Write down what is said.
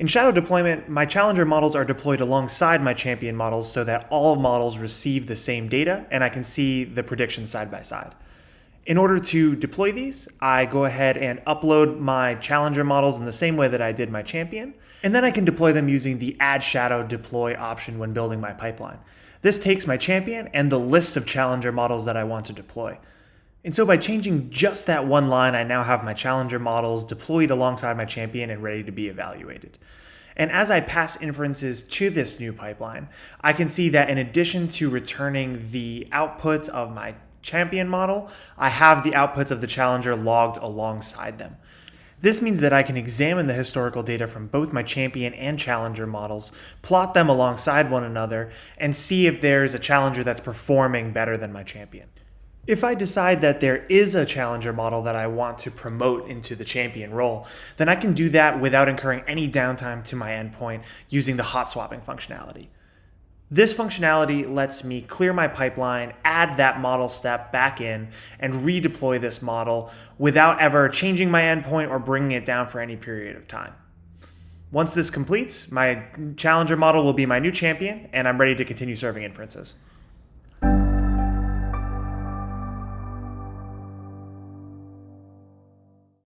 In shadow deployment, my challenger models are deployed alongside my champion models so that all models receive the same data and I can see the predictions side by side. In order to deploy these, I go ahead and upload my challenger models in the same way that I did my champion, and then I can deploy them using the add shadow deploy option when building my pipeline. This takes my champion and the list of challenger models that I want to deploy. And so by changing just that one line, I now have my challenger models deployed alongside my champion and ready to be evaluated. And as I pass inferences to this new pipeline, I can see that in addition to returning the outputs of my champion model, I have the outputs of the challenger logged alongside them. This means that I can examine the historical data from both my champion and challenger models, plot them alongside one another, and see if there's a challenger that's performing better than my champion. If I decide that there is a challenger model that I want to promote into the champion role, then I can do that without incurring any downtime to my endpoint using the hot swapping functionality. This functionality lets me clear my pipeline, add that model step back in, and redeploy this model without ever changing my endpoint or bringing it down for any period of time. Once this completes, my challenger model will be my new champion, and I'm ready to continue serving inferences.